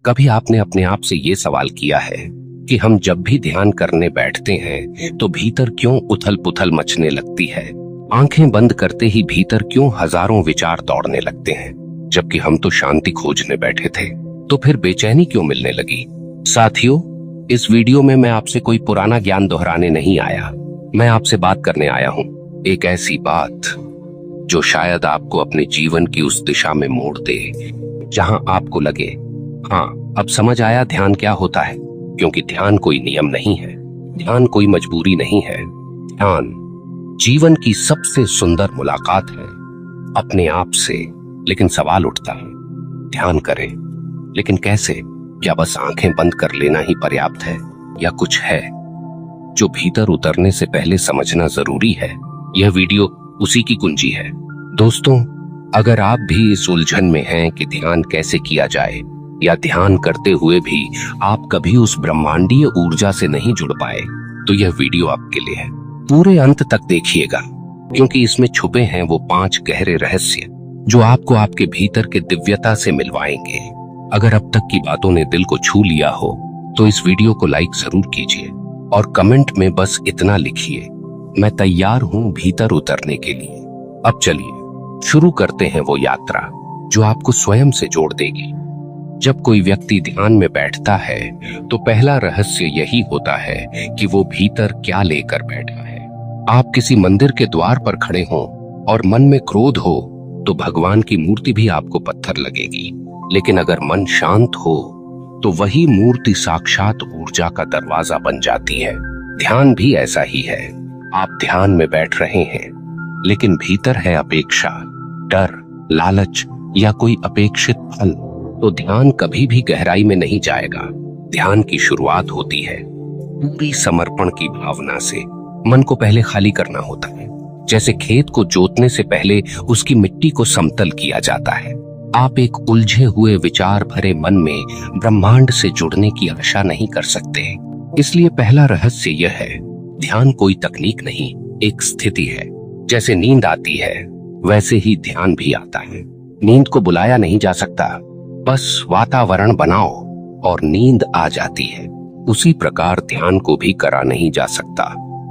कभी आपने अपने आप से ये सवाल किया है कि हम जब भी ध्यान करने बैठते हैं तो भीतर क्यों उथल पुथल मचने लगती है? आंखें बंद करते ही भीतर क्यों हजारों विचार दौड़ने लगते हैं? जबकि हम तो शांति खोजने बैठे थे। तो फिर बेचैनी क्यों मिलने लगी? साथियों, इस वीडियो में मैं आपसे कोई पुराना ज्ञान दोहराने नहीं आया। मैं आपसे बात करने आया हूं, एक ऐसी बात जो शायद आपको अपने जीवन की उस दिशा में मोड़ दे जहां आपको लगे, हाँ, अब समझ आया ध्यान क्या होता है। क्योंकि ध्यान कोई नियम नहीं है, ध्यान कोई मजबूरी नहीं है। ध्यान जीवन की सबसे सुंदर मुलाकात है अपने आप से। लेकिन सवाल उठता है, ध्यान करें लेकिन कैसे? क्या बस आंखें बंद कर लेना ही पर्याप्त है, या कुछ है जो भीतर उतरने से पहले समझना जरूरी है? यह वीडियो उसी की कुंजी है। दोस्तों, अगर आप भी इस उलझन में हैं कि ध्यान कैसे किया जाए, या ध्यान करते हुए भी आप कभी उस ब्रह्मांडीय ऊर्जा से नहीं जुड़ पाए, तो यह वीडियो आपके लिए है। पूरे अंत तक देखिएगा, क्योंकि इसमें छुपे हैं वो 5 गहरे रहस्य जो आपको आपके भीतर के दिव्यता से मिलवाएंगे। अगर अब तक की बातों ने दिल को छू लिया हो तो इस वीडियो को लाइक जरूर कीजिए और कमेंट में बस इतना लिखिए, मैं तैयार हूं भीतर उतरने के लिए। अब चलिए शुरू करते हैं वो यात्रा जो आपको स्वयं से जोड़ देगी। जब कोई व्यक्ति ध्यान में बैठता है तो पहला रहस्य यही होता है कि वो भीतर क्या लेकर बैठा है। आप किसी मंदिर के द्वार पर खड़े हों और मन में क्रोध हो तो भगवान की मूर्ति भी आपको पत्थर लगेगी। लेकिन अगर मन शांत हो तो वही मूर्ति साक्षात ऊर्जा का दरवाजा बन जाती है। ध्यान भी ऐसा ही है। आप ध्यान में बैठ रहे हैं लेकिन भीतर है अपेक्षा, डर, लालच या कोई अपेक्षित फल, तो ध्यान कभी भी गहराई में नहीं जाएगा। ध्यान की शुरुआत होती है पूरी समर्पण की भावना से। मन को पहले खाली करना होता है, जैसे खेत को जोतने से पहले उसकी मिट्टी को समतल किया जाता है। आप एक उलझे हुए विचार भरे मन में ब्रह्मांड से जुड़ने की आशा नहीं कर सकते। इसलिए पहला रहस्य यह है, ध्यान कोई तकनीक नहीं, एक स्थिति है। जैसे नींद आती है वैसे ही ध्यान भी आता है। नींद को बुलाया नहीं जा सकता, बस वातावरण बनाओ और नींद आ जाती है। उसी प्रकार ध्यान को भी करा नहीं जा सकता,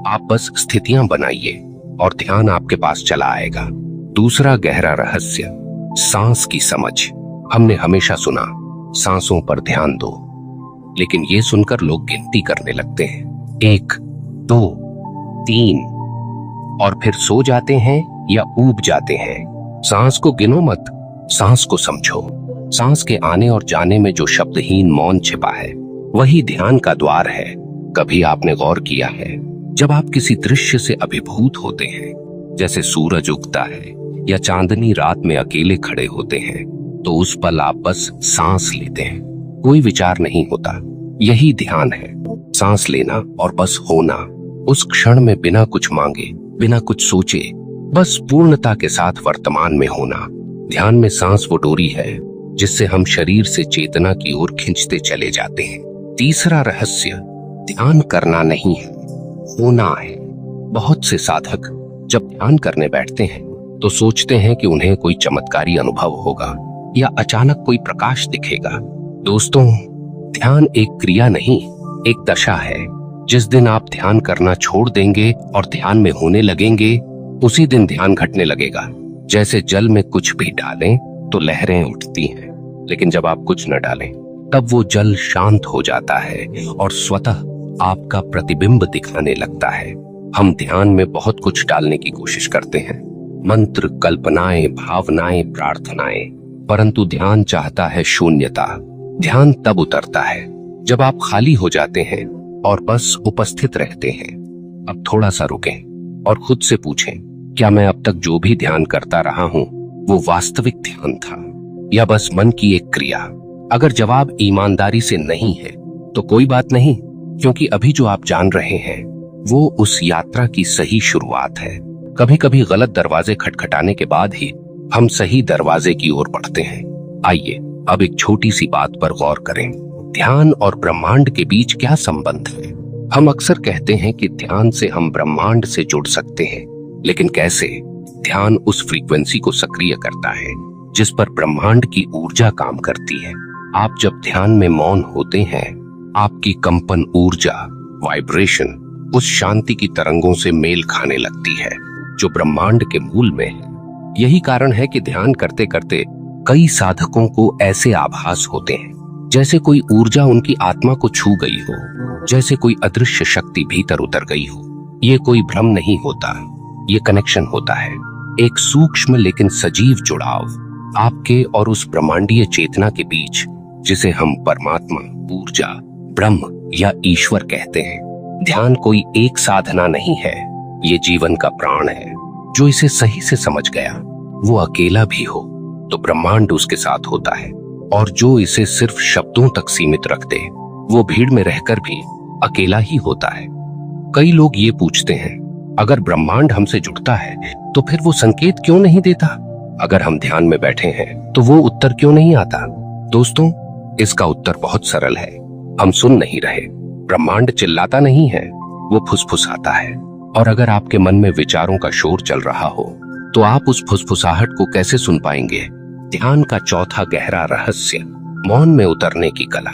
आप बस स्थितियां बनाइए और ध्यान आपके पास चला आएगा। दूसरा गहरा रहस्य, सांस की समझ। हमने हमेशा सुना, सांसों पर ध्यान दो, लेकिन ये सुनकर लोग गिनती करने लगते हैं, 1, 2, 3, और फिर सो जाते हैं या ऊब जाते हैं। सांस को गिनो मत, सांस को समझो। सांस के आने और जाने में जो शब्दहीन मौन छिपा है वही ध्यान का द्वार है। कभी आपने गौर किया है, जब आप किसी दृश्य से अभिभूत होते हैं, जैसे सूरज उगता है या चांदनी रात में अकेले खड़े होते हैं, तो उस पल आप बस सांस लेते हैं, कोई विचार नहीं होता। यही ध्यान है, सांस लेना और बस होना। उस क्षण में बिना कुछ मांगे, बिना कुछ सोचे, बस पूर्णता के साथ वर्तमान में होना। ध्यान में सांस वो डोरी है जिससे हम शरीर से चेतना की ओर खींचते चले जाते हैं। तीसरा रहस्य, ध्यान करना नहीं है, होना है। बहुत से साधक जब ध्यान करने बैठते हैं तो सोचते हैं कि उन्हें कोई चमत्कारी अनुभव होगा या अचानक कोई प्रकाश दिखेगा। दोस्तों, ध्यान एक क्रिया नहीं, एक दशा है। जिस दिन आप ध्यान करना छोड़ देंगे और ध्यान में होने लगेंगे, उसी दिन ध्यान घटने लगेगा। जैसे जल में कुछ भी डालें तो लहरें उठती हैं, लेकिन जब आप कुछ न डालें तब वो जल शांत हो जाता है और स्वतः आपका प्रतिबिंब दिखाने लगता है। हम ध्यान में बहुत कुछ डालने की कोशिश करते हैं, मंत्र, कल्पनाएं, भावनाएं, प्रार्थनाएं, परंतु ध्यान चाहता है शून्यता। ध्यान तब उतरता है जब आप खाली हो जाते हैं और बस उपस्थित रहते हैं। अब थोड़ा सा रुकें और खुद से पूछें, क्या मैं अब तक जो भी ध्यान करता रहा हूं वो वास्तविक ध्यान था या बस मन की एक क्रिया? अगर जवाब ईमानदारी से नहीं है तो कोई बात नहीं, क्योंकि अभी जो आप जान रहे हैं वो उस यात्रा की सही शुरुआत है। कभी कभी गलत दरवाजे खटखटाने के बाद ही हम सही दरवाजे की ओर बढ़ते हैं। आइए अब एक छोटी सी बात पर गौर करें, ध्यान और ब्रह्मांड के बीच क्या संबंध है? हम अक्सर कहते हैं कि ध्यान से हम ब्रह्मांड से जुड़ सकते हैं, लेकिन कैसे? ध्यान उस फ्रीक्वेंसी को सक्रिय करता है जिस पर ब्रह्मांड की ऊर्जा काम करती है। आप जब ध्यान में मौन होते हैं, आपकी कंपन ऊर्जा, वाइब्रेशन उस शांति की तरंगों से मेल खाने लगती है जो ब्रह्मांड के मूल में है। यही कारण है कि ध्यान करते करते कई साधकों को ऐसे आभास होते हैं जैसे कोई ऊर्जा उनकी आत्मा को छू गई हो, जैसे कोई अदृश्य शक्ति भीतर उतर गई हो। ये कोई भ्रम नहीं होता, ये कनेक्शन होता है, एक सूक्ष्म लेकिन सजीव जुड़ाव आपके और उस ब्रह्मांडीय चेतना के बीच, जिसे हम परमात्मा, ऊर्जा, ब्रह्म या ईश्वर कहते हैं। ध्यान कोई एक साधना नहीं है, ये जीवन का प्राण है। जो इसे सही से समझ गया वो अकेला भी हो तो ब्रह्मांड उसके साथ होता है, और जो इसे सिर्फ शब्दों तक सीमित रख दे वो भीड़ में रहकर भी अकेला ही होता है। कई लोग ये पूछते हैं, अगर ब्रह्मांड हमसे जुड़ता है तो फिर वो संकेत क्यों नहीं देता? अगर हम ध्यान में बैठे हैं तो वो उत्तर क्यों नहीं आता? दोस्तों, इसका उत्तर बहुत सरल है। हम सुन नहीं रहे। ब्रह्मांड चिल्लाता नहीं है, वो फुसफुसाता है। और अगर आपके मन में विचारों का शोर चल रहा हो तो आप उस फुसफुसाहट को कैसे सुन पाएंगे? ध्यान का चौथा गहरा रहस्य, मौन में उतरने की कला।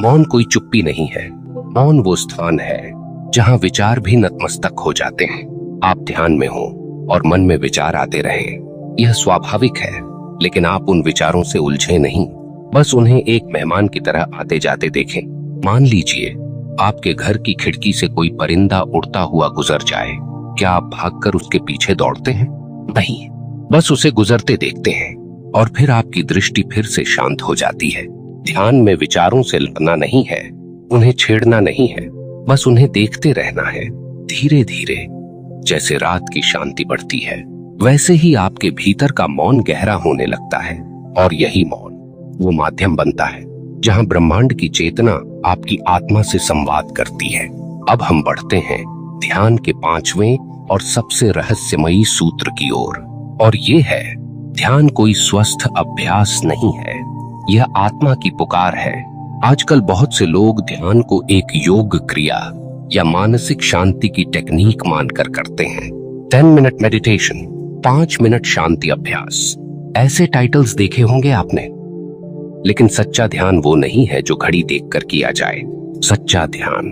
मौन कोई चुप्पी नहीं है, मौन वो स्थान है जहां विचार भी नतमस्तक हो जाते हैं। आप ध्यान में हो और मन में विचार आते रहे, यह स्वाभाविक है, लेकिन आप उन विचारों से उलझे नहीं, बस उन्हें एक मेहमान की तरह आते जाते देखें। मान लीजिए आपके घर की खिड़की से कोई परिंदा उड़ता हुआ गुजर जाए, क्या आप भागकर उसके पीछे दौड़ते हैं? नहीं, बस उसे गुजरते देखते हैं और फिर आपकी दृष्टि फिर से शांत हो जाती है। ध्यान में विचारों से लड़ना नहीं है, उन्हें छेड़ना नहीं है, बस उन्हें देखते रहना है। धीरे धीरे जैसे रात की शांति बढ़ती है, वैसे ही आपके भीतर का मौन गहरा होने लगता है, और यही मौन वो माध्यम बनता है जहां ब्रह्मांड की चेतना आपकी आत्मा से संवाद करती है। अब हम बढ़ते हैं ध्यान के 5वें और सबसे रहस्यमयी सूत्र की ओर, और ये है, ध्यान कोई स्वस्थ अभ्यास नहीं है, यह आत्मा की पुकार है। आजकल बहुत से लोग ध्यान को एक योग क्रिया या मानसिक शांति की टेक्निक मानकर करते हैं। 10 मिनट मेडिटेशन, 5 मिनट शांति अभ्यास, ऐसे टाइटल्स देखे होंगे आपने। लेकिन सच्चा ध्यान वो नहीं है जो घड़ी देखकर किया जाए। सच्चा ध्यान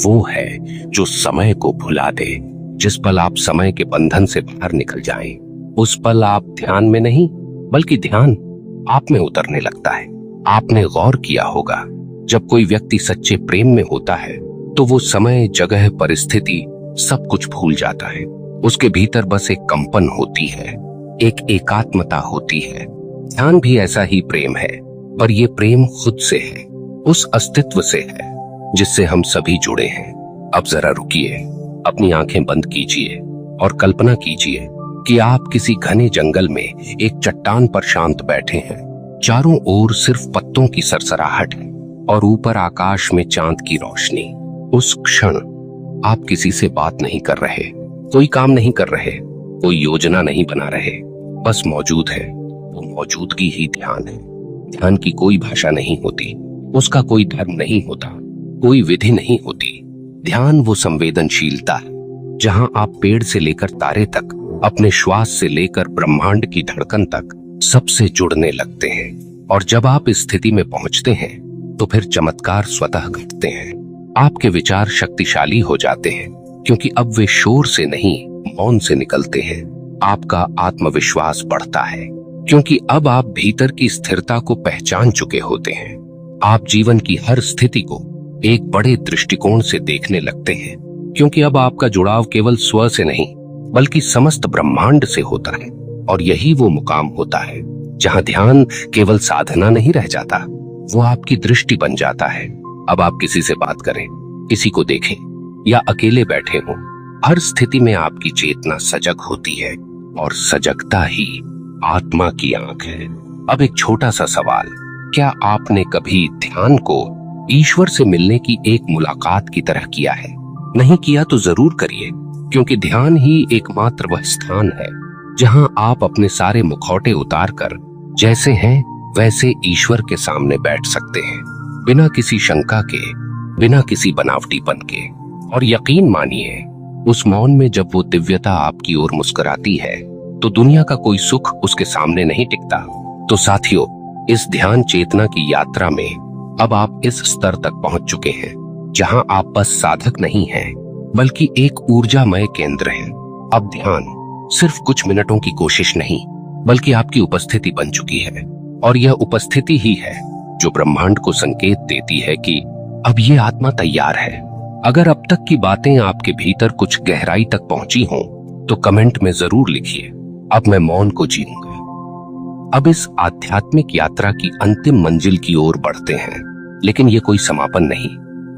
वो है जो समय को भुला दे। जिस पल आप समय के बंधन से बाहर निकल जाएं, उस पल आप ध्यान में नहीं बल्कि ध्यान आप में उतरने लगता है। आपने गौर किया होगा, जब कोई व्यक्ति सच्चे प्रेम में होता है तो वो समय, जगह, परिस्थिति सब कुछ भूल जाता है। उसके भीतर बस एक कंपन होती है, एक एकात्मता होती है। ध्यान भी ऐसा ही प्रेम है, पर ये प्रेम खुद से है, उस अस्तित्व से है जिससे हम सभी जुड़े हैं। अब जरा रुकिए, अपनी आंखें बंद कीजिए और कल्पना कीजिए कि आप किसी घने जंगल में एक चट्टान पर शांत बैठे हैं। चारों ओर सिर्फ पत्तों की सरसराहट है और ऊपर आकाश में चांद की रोशनी। उस क्षण आप किसी से बात नहीं कर रहे, कोई काम नहीं कर रहे, कोई योजना नहीं बना रहे, बस मौजूद है। वो मौजूदगी ही ध्यान है। ध्यान की कोई भाषा नहीं होती, उसका कोई धर्म नहीं होता, कोई विधि नहीं होती। ध्यान वो संवेदनशीलता है जहां आप पेड़ से लेकर तारे तक, अपने श्वास से लेकर ब्रह्मांड की धड़कन तक सबसे जुड़ने लगते हैं। और जब आप इस स्थिति में पहुंचते हैं तो फिर चमत्कार स्वतः घटते हैं। आपके विचार शक्तिशाली हो जाते हैं, क्योंकि अब वे शोर से नहीं, मौन से निकलते हैं। आपका आत्मविश्वास बढ़ता है, क्योंकि अब आप भीतर की स्थिरता को पहचान चुके होते हैं। आप जीवन की हर स्थिति को एक बड़े दृष्टिकोण से देखने लगते हैं, क्योंकि अब आपका जुड़ाव केवल स्व से नहीं बल्कि समस्त ब्रह्मांड से होता है। और यही वो मुकाम होता है जहां ध्यान केवल साधना नहीं रह जाता, वो आपकी दृष्टि बन जाता है। अब आप किसी से बात करें, किसी को देखें या अकेले बैठे हों, हर स्थिति में आपकी चेतना सजग होती है, और सजगता ही आत्मा की आंख है। अब एक छोटा सा सवाल, क्या आपने कभी ध्यान को ईश्वर से मिलने की एक मुलाकात की तरह किया है? नहीं किया तो जरूर करिए, क्योंकि ध्यान ही एकमात्र वह स्थान है जहां आप अपने सारे मुखौटे उतारकर जैसे हैं वैसे ईश्वर के सामने बैठ सकते हैं, बिना किसी शंका के, बिना किसी बनावटीपन के। और यकीन मानिए, उस मौन में जब वो दिव्यता आपकी ओर मुस्कुराती है तो दुनिया का कोई सुख उसके सामने नहीं टिकता। तो साथियों, इस ध्यान चेतना की यात्रा में अब आप इस स्तर तक पहुंच चुके हैं जहां आप बस साधक नहीं हैं, बल्कि एक ऊर्जामय केंद्र हैं। अब ध्यान सिर्फ कुछ मिनटों की कोशिश नहीं, बल्कि आपकी उपस्थिति बन चुकी है। और यह उपस्थिति ही है जो ब्रह्मांड को संकेत देती है कि अब ये आत्मा तैयार है। अगर अब तक की बातें आपके भीतर कुछ गहराई तक पहुंची हों, तो कमेंट में जरूर लिखिए, अब मैं मौन को जीऊंगा। अब इस आध्यात्मिक यात्रा की अंतिम मंजिल की ओर बढ़ते हैं, लेकिन ये कोई समापन नहीं,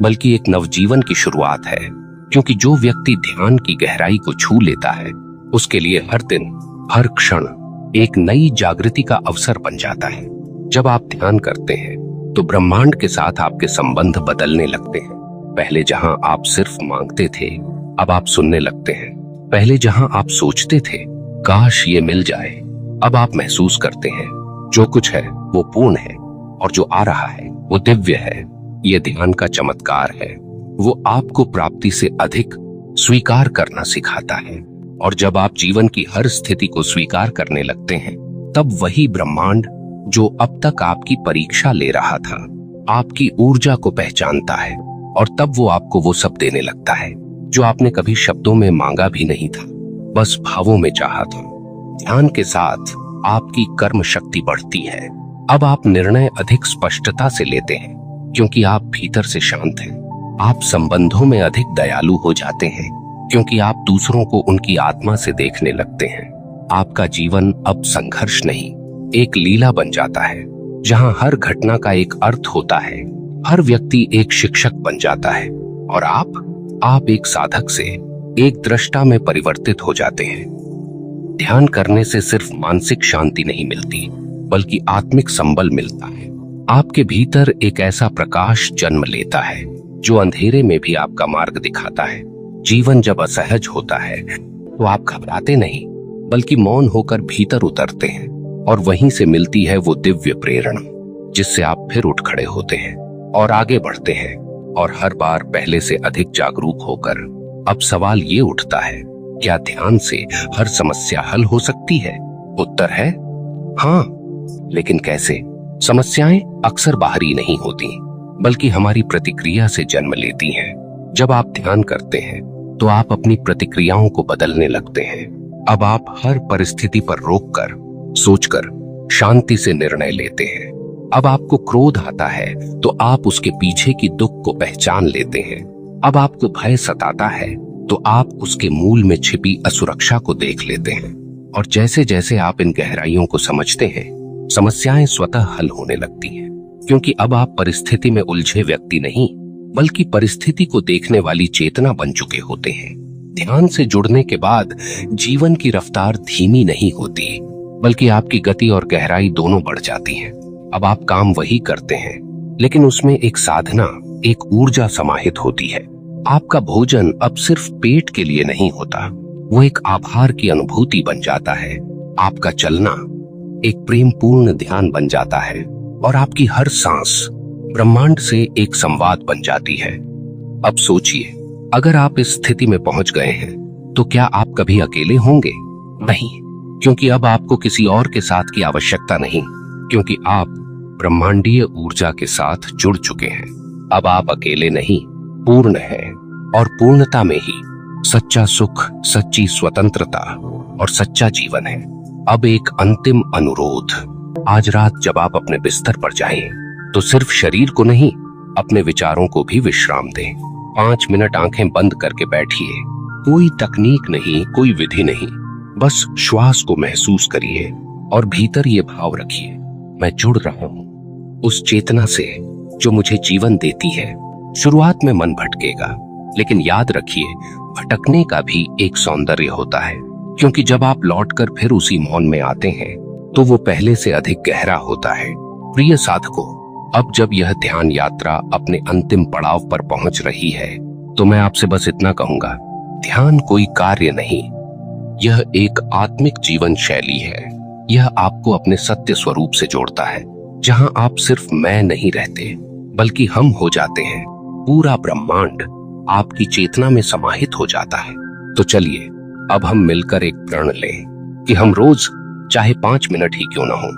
बल्कि एक नवजीवन की शुरुआत है। क्योंकि जो व्यक्ति ध्यान की गहराई को छू लेता है, उसके लिए हर दिन, हर क्षण एक नई जागृति का अवसर बन जाता है। जब आप ध्यान करते हैं, तो ब्रह्मांड के साथ आपके संबंध बदलने लगते हैं। पहले जहां आप सिर्फ मांगते थे, अब आप सुनने लगते हैं। पहले जहां आप सोचते थे काश ये मिल जाए, अब आप महसूस करते हैं जो कुछ है वो पूर्ण है, और जो आ रहा है वो दिव्य है। ये ध्यान का चमत्कार है। वो आपको प्राप्ति से अधिक स्वीकार करना सिखाता है। और जब आप जीवन की हर स्थिति को स्वीकार करने लगते हैं, तब वही ब्रह्मांड जो अब तक आपकी परीक्षा ले रहा था, आपकी ऊर्जा को पहचानता है, और तब वो आपको वो सब देने लगता है जो आपने कभी शब्दों में मांगा भी नहीं था, बस भावों में चाहा था। ध्यान के साथ आपकी कर्म शक्ति बढ़ती है। अब आप निर्णय अधिक स्पष्टता से लेते हैं, क्योंकि आप भीतर से शांत हैं। आप संबंधों में अधिक दयालु हो जाते हैं, क्योंकि आप दूसरों को उनकी आत्मा से देखने लगते हैं। आपका जीवन अब संघर्ष नहीं, एक लीला बन जाता है, जहां हर घटना का एक अर्थ होता है, हर व्यक्ति एक शिक्षक बन जाता है, और आप एक साधक से एक दृष्टा में परिवर्तित हो जाते हैं। ध्यान करने से सिर्फ मानसिक शांति नहीं मिलती, बल्कि आत्मिक संबल मिलता है। आपके भीतर एक ऐसा प्रकाश जन्म लेता है जो अंधेरे में भी आपका मार्ग दिखाता है। जीवन जब असहज होता है, तो आप घबराते नहीं, बल्कि मौन होकर भीतर उतरते हैं, और वहीं से मिलती है वो दिव्य प्रेरणा, जिससे आप फिर उठ खड़े होते हैं और आगे बढ़ते हैं, और हर बार पहले से अधिक जागरूक होकर। अब सवाल ये उठता है, क्या ध्यान से हर समस्या हल हो सकती है? उत्तर है हाँ, लेकिन कैसे? समस्याएं अक्सर बाहरी नहीं होती, बल्कि हमारी प्रतिक्रिया से जन्म लेती हैं। जब आप ध्यान करते हैं, तो आप अपनी प्रतिक्रियाओं को बदलने लगते हैं। अब आप हर परिस्थिति पर रोककर, सोचकर, शांति से निर्णय लेते हैं। अब आपको क्रोध आता है, तो आप उसके पीछे की दुख को पहचान लेते हैं। अब आपको भय सताता है, तो आप उसके मूल में छिपी असुरक्षा को देख लेते हैं। और जैसे जैसे आप इन गहराइयों को समझते हैं, समस्याएं स्वतः हल होने लगती हैं, क्योंकि अब आप परिस्थिति में उलझे व्यक्ति नहीं, बल्कि परिस्थिति को देखने वाली चेतना बन चुके होते हैं। ध्यान से जुड़ने के बाद जीवन की रफ्तार धीमी नहीं होती, बल्कि आपकी गति और गहराई दोनों बढ़ जाती हैं। अब आप काम वही करते हैं, लेकिन उसमें एक साधना, एक ऊर्जा समाहित होती है। आपका भोजन अब सिर्फ पेट के लिए नहीं होता, वो एक आभार की अनुभूति बन जाता है। आपका चलना एक प्रेमपूर्ण ध्यान बन जाता है, और आपकी हर सांस ब्रह्मांड से एक संवाद बन जाती है। अब सोचिए, अगर आप इस स्थिति में पहुंच गए हैं, तो क्या आप कभी अकेले होंगे? नहीं, क्योंकि अब आपको किसी और के साथ की आवश्यकता नहीं, क्योंकि आप ब्रह्मांडीय ऊर्जा के साथ जुड़ चुके हैं। अब आप अकेले नहीं, पूर्ण हैं, और पूर्णता में ही सच्चा सुख, सच्ची स्वतंत्रता और सच्चा जीवन है। अब एक अंतिम अनुरोध, आज रात जब आप अपने बिस्तर पर जाएं, तो सिर्फ शरीर को नहीं, अपने विचारों को भी विश्राम दें। 5 मिनट आंखें बंद करके बैठिए। कोई तकनीक नहीं, कोई विधि नहीं, बस श्वास को महसूस करिए, और भीतर ये भाव रखिए, मैं जुड़ रहा हूं उस चेतना से जो मुझे जीवन देती है। शुरुआत में मन भटकेगा, लेकिन याद रखिए, भटकने का भी एक सौंदर्य होता है, क्योंकि जब आप लौटकर फिर उसी मौन में आते हैं, तो वो पहले से अधिक गहरा होता है। प्रिय साधकों, अब जब यह ध्यान यात्रा अपने अंतिम पड़ाव पर पहुंच रही है, तो मैं आपसे बस इतना कहूंगा, ध्यान कोई कार्य नहीं, यह एक आत्मिक जीवन शैली है। यह आपको अपने सत्य स्वरूप से जोड़ता है, जहां आप सिर्फ मैं नहीं रहते, बल्कि हम हो जाते हैं। पूरा ब्रह्मांड आपकी चेतना में समाहित हो जाता है। तो चलिए, अब हम मिलकर एक प्रण लें कि हम रोज, चाहे 5 मिनट ही क्यों ना हो,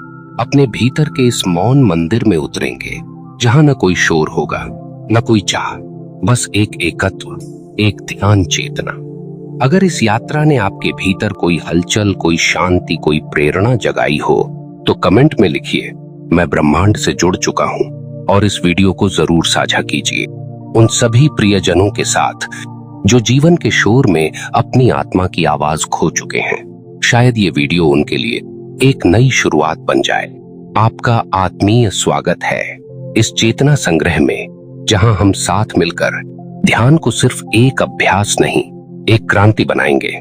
अपने भीतर के इस मौन मंदिर में उतरेंगे, जहां न कोई शोर होगा, न कोई चाह, बस एक एकत्व, एक ध्यान चेतना। अगर इस यात्रा ने आपके भीतर कोई हलचल, कोई शांति, कोई प्रेरणा जगाई हो, तो कमेंट में लिखिए, मैं ब्रह्मांड से जुड़ चुका हूं। और इस वीडियो को जरूर साझा कीजिए उन सभी प्रियजनों के साथ जो जीवन के शोर में अपनी आत्मा की आवाज खो चुके हैं। शायद ये वीडियो उनके लिए एक नई शुरुआत बन जाए। आपका आत्मीय स्वागत है इस चेतना संग्रह में, जहां हम साथ मिलकर ध्यान को सिर्फ एक अभ्यास नहीं, एक क्रांति बनाएंगे।